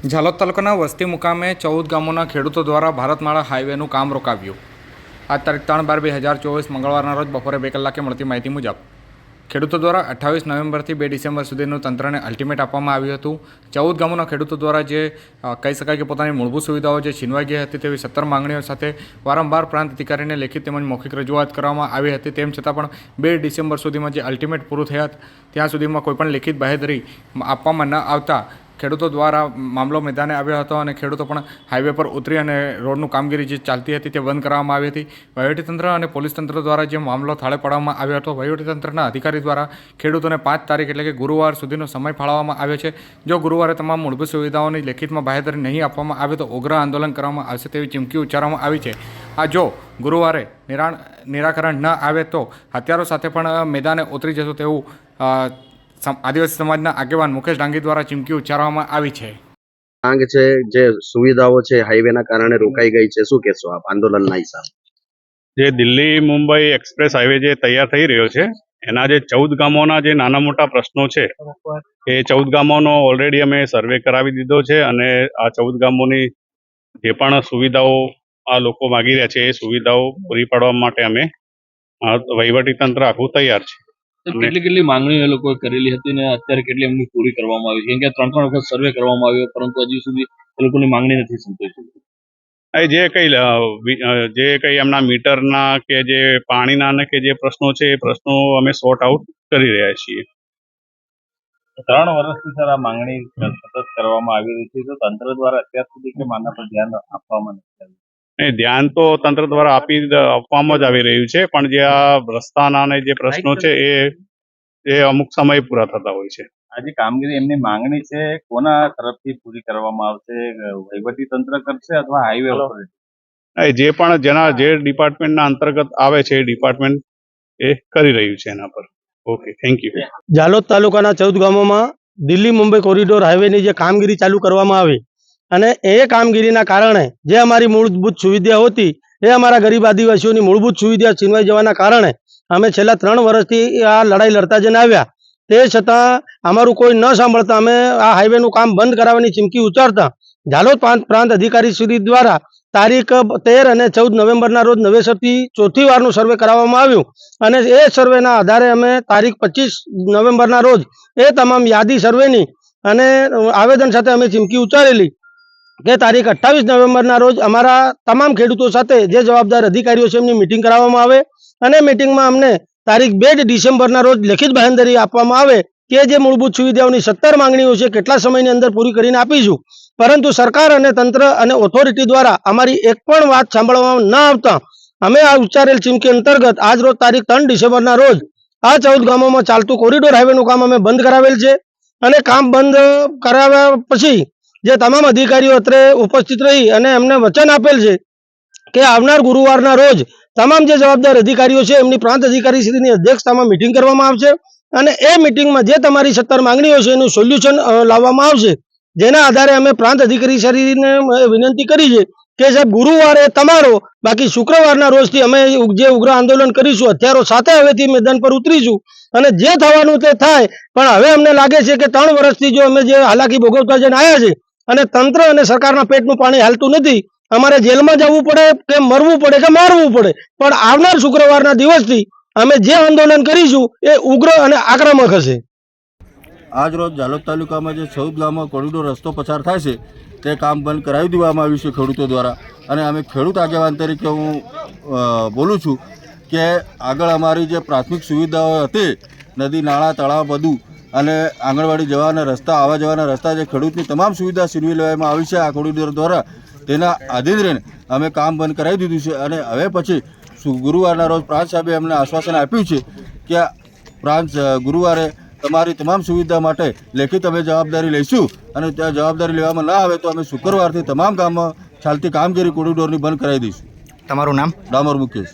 ઝાલોદ તાલુકાના વસ્તી મુકામે 14 ગામોના ખેડૂતો દ્વારા ભારતમાળા હાઈવેનું કામ રોકાવ્યું. આજ તારીખ 3/12/2024 મંગળવારના રોજ બપોરે 2 કલાકે મળતી માહિતી મુજબ ખેડૂતો દ્વારા 28 નવેમ્બરથી 2 ડિસેમ્બર સુધીનું તંત્રને અલ્ટિમેટ આપવામાં આવ્યું હતું. 14 ગામોના ખેડૂતો દ્વારા જે કહી શકાય કે પોતાની મૂળભૂત સુવિધાઓ જે છીનવાઈ ગઈ હતી તેવી 17 માંગણીઓ સાથે વારંવાર પ્રાંત અધિકારીને લેખિત તેમજ મૌખિક રજૂઆત કરવામાં આવી હતી. તેમ છતાં પણ 2 ડિસેમ્બર સુધીમાં જે અલ્ટિમેટ પૂરું થયા ત્યાં સુધીમાં કોઈપણ લેખિત બાહેધરી આપવામાં ન આવતા ખેડૂતો દ્વારા મામલો મેદાને આવ્યો હતો અને ખેડૂતો પણ હાઈવે પર ઉતરી અને રોડનું કામગીરી જે ચાલતી હતી તે બંધ કરવામાં આવી હતી. વહીવટીતંત્ર અને પોલીસ તંત્ર દ્વારા જે મામલો થાળે પાડવામાં આવ્યો હતો, વહીવટીતંત્રના અધિકારી દ્વારા ખેડૂતોને 5 તારીખ એટલે કે ગુરુવાર સુધીનો સમય ફાળવવામાં આવ્યો છે. જો ગુરુવારે તમામ મૂળભૂત સુવિધાઓની લેખિતમાં બાહેધરી નહીં આપવામાં આવે તો ઉગ્ર આંદોલન કરવામાં આવશે તેવી ચીમકી ઉચ્ચારવામાં આવી છે. આ જો ગુરુવારે નિરાકરણ ન આવે તો હથિયારો સાથે પણ મેદાને ઉતરી જશું તેવું આદિવાસી સમાજના આગેવાન મુકેશ ડાંગી દ્વારા ચીમકી ઉચ્ચારવામાં આવી છે. માંગ છે જે સુવિધાઓ છે હાઈવેના કારણે રોકાઈ ગઈ છે, શું કહેશો આપ આંદોલનના હિસાબે? જે દિલ્હી મુંબઈ એક્સપ્રેસ હાઈવે જે તૈયાર થઈ રહ્યો છે એના જે 14 ગામોના જે નાના મોટા પ્રશ્નો છે એ 14 ગામોનો ઓલરેડી અમે સર્વે કરાવી દીધો છે અને આ 14 ગામોની જે પણ સુવિધાઓ આ લોકો માગી રહ્યા છે એ સુવિધાઓ પૂરી પાડવા માટે અમે વહીવટી તંત્ર આખું તૈયાર છે. કેટલી માંગણીઓ એ લોકોએ કરેલી હતી ને અત્યારે કેટલી એમની પૂરી કરવામાં આવી? કેમ કે 3 વખત સર્વે કરવામાં આવ્યો પરંતુ હજી સુધી એ લોકોની માંગણી નથી સંતોષી. જે કઈ એમના મીટરના કે જે પાણીના ને કે જે પ્રશ્નો છે એ પ્રશ્નો અમે સોર્ટ આઉટ કરી રહ્યા છીએ. 3 વર્ષથી સર આ માંગણી સતત કરવામાં આવી રહી છે, તો તંત્ર દ્વારા અત્યાર સુધી કેમ આના પર ધ્યાન આપવામાં નથી આવ્યું? ધ્યાન તો તંત્ર દ્વારા આપવામાં જ આવી રહ્યું છે, પણ જે આ રસ્તાના અને જે પ્રશ્નો છે એ અમુક સમય પૂરા થતા હોય છે. આજે કામગીરી એમની માંગણી છે કોના તરફથી પૂરી કરવામાં આવશે? વહીવટી તંત્ર કરશે અથવા હાઈવે ઓથોરિટી? જે પણ જે ડિપાર્ટમેન્ટના અંતર્ગત આવે છે એ ડિપાર્ટમેન્ટ એ કરી રહ્યું છે એના પર. Okay, thank you. ઝાલોદ તાલુકાના 14 ગામોમાં દિલ્હી મુંબઈ કોરિડોર હાઈવેની જે કામગીરી ચાલુ કરવામાં આવી અને એ કામગીરીના કારણે જે અમારી મૂળભૂત સુવિધાઓ હતી એ અમારા ગરીબ આદિવાસીઓની મૂળભૂત સુવિધા છીનવાઈ જવાના કારણે અમે છેલ્લા 3 વર્ષથી આ લડાઈ લડતા જઈને આવ્યા. તે છતાં અમારું કોઈ ન સાંભળતા અમે આ હાઈવેનું કામ બંધ કરાવવાની ચીમકી ઉચ્ચારતા ઝાલોદ પ્રાંત અધિકારી શ્રી દ્વારા તારીખ 13 અને 14 નવેમ્બરના રોજ નવેસરથી 4થી વારનું સર્વે કરાવવામાં આવ્યું અને એ સર્વેના આધારે અમે તારીખ 25 નવેમ્બરના રોજ એ તમામ યાદી સર્વેની અને આવેદન સાથે અમે ચીમકી ઉચ્ચારેલી કે તારીખ 28 નવેમ્બરના રોજ અમારા તમામ ખેડૂતો સાથે જે જવાબદાર અધિકારીઓ છે એમની મિટિંગ કરાવવામાં આવે અને મિટિંગમાં અમને તારીખ 2 ડિસેમ્બરના રોજ લેખિત બાંહેધરી આપવામાં આવે કે જે મૂળભૂત સુવિધાઓની 17 માંગણીઓ છે કેટલા સમયની અંદર પૂરી કરીને આપીશું. પરંતુ સરકાર અને તંત્ર અને ઓથોરિટી દ્વારા અમારી એક પણ વાત સાંભળવામાં ન આવતા અમે આ ઉચ્ચારેલ ચીમકી અંતર્ગત આજ રોજ તારીખ 3 ડિસેમ્બરના રોજ આ 14 ગામોમાં ચાલતું કોરિડોર હાઈવેનું કામ અમે બંધ કરાવેલ છે અને કામ બંધ કરાવ્યા પછી જે તમામ અધિકારીઓ અત્રે ઉપસ્થિત રહી અને એમને વચન આપેલ છે કે આવનાર ગુરુવારના રોજ તમામ જે જવાબદાર અધિકારીઓ છે એમની પ્રાંત અધિકારી શ્રીની અધ્યક્ષતામાં મિટિંગ કરવામાં આવશે અને એ મિટિંગમાં જે તમારી 17 માંગણીઓ છે એનું સોલ્યુશન લાવવામાં આવશે. જેના આધારે અમે પ્રાંત અધિકારી શ્રીને વિનંતી કરી છે કે સાહેબ ગુરુવારે તમારો, બાકી શુક્રવારના રોજથી અમે જે ઉગ્ર આંદોલન કરીશું, હથિયારો સાથે હવેથી મેદાન પર ઉતરીશું અને જે થવાનું તે થાય. પણ હવે અમને લાગે છે કે 3 વર્ષથી જો અમે જે હાલાકી ભોગવતા જઈને આવ્યા છે અને તંત્ર અને સરકારના પેટનું પાણી હાલતું નથી, અમારે જેલમાં જવું પડે કે મરવું પડે કે મારવું પડે, પણ આવનાર શુક્રવારના દિવસથી અમે જે આંદોલન કરીશું એ ઉગ્ર અને આક્રમક હશે. આજ રોજ ઝાલોદ તાલુકામાં જે 14 ગામમાં કોરિડોર રસ્તો પસાર થાય છે તે કામ બંધ કરાવી દેવામાં આવ્યું છે ખેડૂતો દ્વારા. અને અમે ખેડૂત આગેવાન તરીકે હું બોલું છું કે આગળ અમારી જે પ્રાથમિક સુવિધાઓ હતી, નદી નાળા તળાવ બધું અને આંગણવાડી જવાના રસ્તા, આવવા જવાના રસ્તા, જે ખેડૂતની તમામ સુવિધા છીનવી લેવામાં આવી છે આ કોરિડોર દ્વારા, તેના આધીન રહીને અમે કામ બંધ કરાવી દીધું છે. અને હવે પછી ગુરુવારના રોજ પ્રાંત સાહેબે અમને આશ્વાસન આપ્યું છે કે પ્રાંત ગુરુવારે તમારી તમામ સુવિધા માટે લેખિત અમે જવાબદારી લઈશું અને ત્યાં જવાબદારી લેવામાં ના આવે તો અમે શુક્રવારથી તમામ ગામમાં ચાલતી કામગીરી કોરિડોરની બંધ કરાવી દઈશું. તમારું નામ? ડામોર મુકેશ.